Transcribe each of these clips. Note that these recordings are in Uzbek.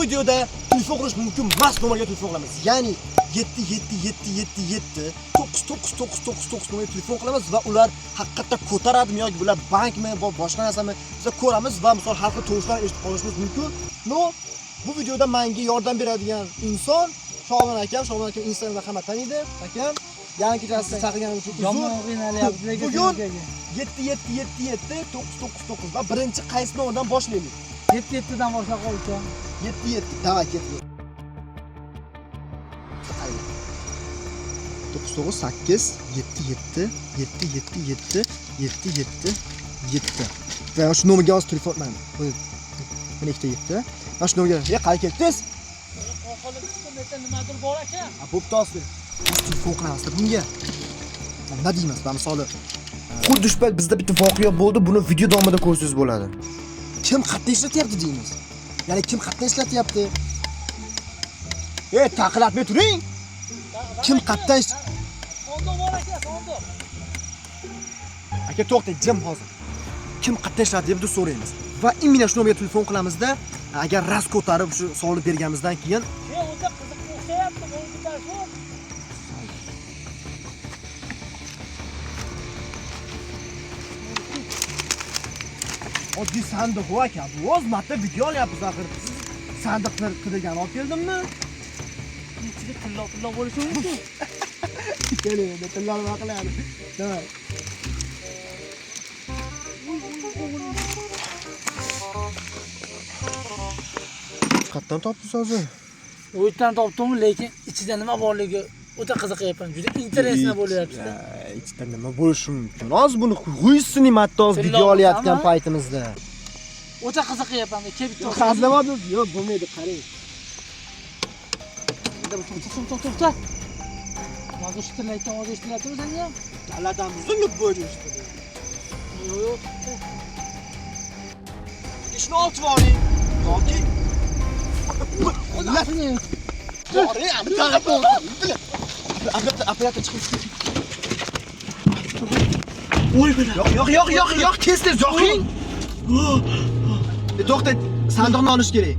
videoda telefon qilish mumkin emas nomerga telefon qilamiz. Ya'ni 77777 99999 nomerga telefon qilamiz va ular haqiqatda ko'taradimi yoki bular bankmi va boshqa narsami biz ko'ramiz va misol har xil tovushlarni eshitib qolishimiz mumkin. No, bu videoda menga yordam beradigan inson Sho'g'on akam Instagramda hamma taniydi. Akam, yana kechasi chaqirganim uchun uzr. Yomon o'ynalyapti lekin bugun 7777 999 va birinchi qaysi nomerdan boshlaylik? 77 dan boshlab qo'ycha. 77. Davay ketdik. 998 77 777 777. Va shu nomerga hozir telefon mana. Buni ikkita 7. Mana shu nomerga qay ketdingiz? Nimadir bor aka? Bo'pti hozir. Telefon qilamiz bunga. Nima deymiz? Misol xuddi shu payt bizda bitta voqea bo'ldi, buni video davomida ko'rsangiz bo'ladi. Kim xatni ishlatyapti deymiz. Ya'ni kim xatni ishlatyapti? Taqlatmay turing. Kim xatdan Sonda bor aka, sonda. Aka to'xtang, jim hozir. Kim xatdan ishlatyapti deb so'raymiz. Va imina shu nomerga telefon qilamizda, agar ras ko'tarib shu savolni berganimizdan keyin O'zi qiziq o'xshayapti, bu bitasi. oddiy sandiq bu aka. Bu o'z marta video olyapmiz axir. Siz sandiqni qidirgan olib keldimmi? Ichida tilla bo'lishi mumkin. Keling, tillarni nima qiladi? Davay. Qayerdan topdingiz hozir? U yerdan topdim, lekin ichida nima borligi o'ta qiziqyapman. Juda interesna bo'lyapti. Ichida nima bo'lishi mumkin? Hozir buni g'uysini matto video olayotgan paytimizda. O'ta qiziqyapman. Kelib turib. Hazlamadingiz? Yo'q, bo'lmaydi, qarang. To'xta. Hozir shu tillaydan ovoz eshitilyaptimi senga? Daladan uzunib bo'ydi eshitdi. Yo'q. Ishni olib oling. Yoki operator chiqib. Voy bana. Yo'q, kesdingiz, yo'qing. To'xta, sandiqni olish kerak.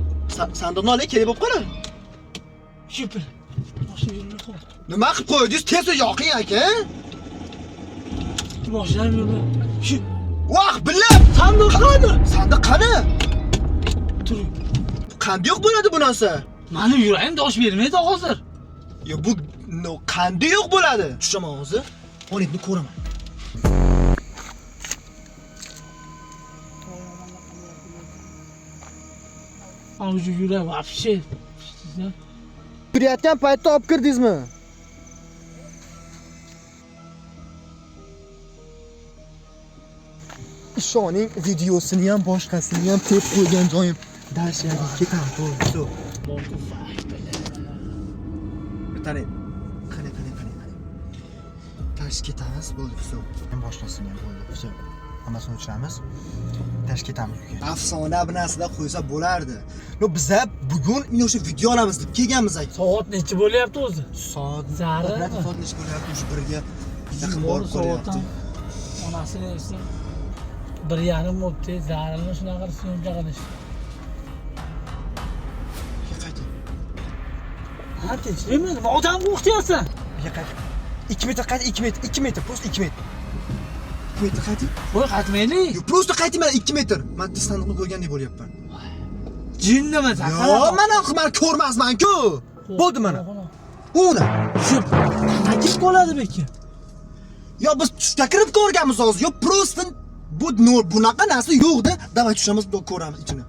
Sandiqni oling, kerak bo'lib qoladi. Super. Nima qilib qo'ydingiz? Tezda yo'qing aka. Boshlaymi yo'q. Shu. Voh, bilib. Sandiq qani? Turing. Qanday yo'q bo'ladi bu narsa? Mani yuragim dosh bermaydi hozir. Yo, bu qanday yo'q bo'ladi? Tushaman hozir. Xonetni ko'raman. Avju yurak вообще. Kirayotgan paytda olib kirdingizmi? Ishoning videosini ham boshqasini ham tep qo'ygan joyim. Dashtga ketamiz, to'g'ri. Qani. Tash ketamiz, bo'ldi, все. Boshqasini ham bo'ldi, все. Hammasini o'chiramiz. Tash ketamiz uyga. Afsona bir narsada qo'ysa bo'lardi. No, biza bugun men o'sha video olamiz deb kelganmiz aka. Soat necha bo'lyapti o'zi? Soat zarri. Soat necha bo'lyapti? O'sha birga yaqin borib qolyapti. Onasini esa 1:30 bo'libdi. Zarrini shunaqa syomka qilish. Qayta. Ha, tinchlikmi? Nima odamga o'xshayapsan? Qayta. 2 metr qayta, 2 metr, просто 2 metr. 2 metr qayta. Voy, qaytmayli. Yo'q, просто qaytmayman 2 metr. Men sandiqni ko'rgandek bo'lyapman. Jinnimi? Yo'q, men ko'rmasman-ku. Bo'ldi mana. Uni. Shu qaytib qoladi bekin. Yo, biz tushda kirib ko'rganmiz hozir. Yo, просто bunaqa narsa yo'q-da. Davay tushamiz, ko'ramiz ichini.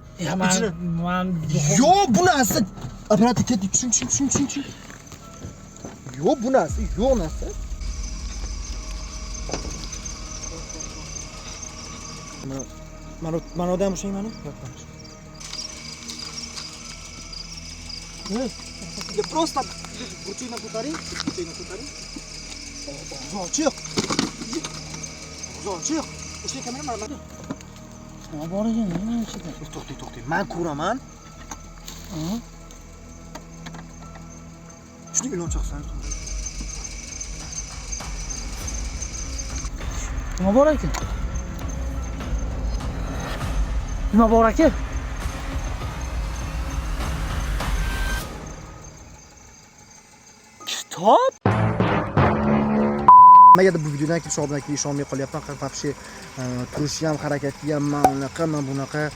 Men Yo'q, bu narsa operator ketdi, tushun. Yo'q, bu narsa, yo'q narsa. Mana odam o'sha mana. Ya просто рутина ko'taring. Zochiq. O'sha kamera mana. nima bor ekan? Nima ichida? To'xtang. Men ko'raman. Shuni ilon chaqsan. Nima bor ekan? Top. Nimaga bu videodan keyin Shobon aka ishonmay qolyapman. Вообще turishi ham, harakati ham mana bunaqa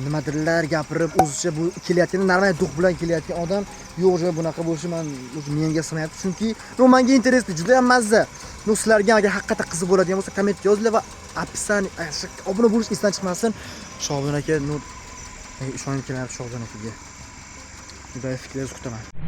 nimadirlar gapirib o'zicha bu kelayotgan normal duh bilan kelayotgan odam yo'q joy bunaqa bo'lishi menga sig'mayapti. Chunki menga interesli, juda ham mazza. Sizlarga agar haqiqatan qiziq bo'ladigan bo'lsa, kommentga yozinglar va описание obuna bo'lish esdan chiqmasin. Shobon aka ishonib kelardi Shobon akaga. Xudoy fikringizni kutaman.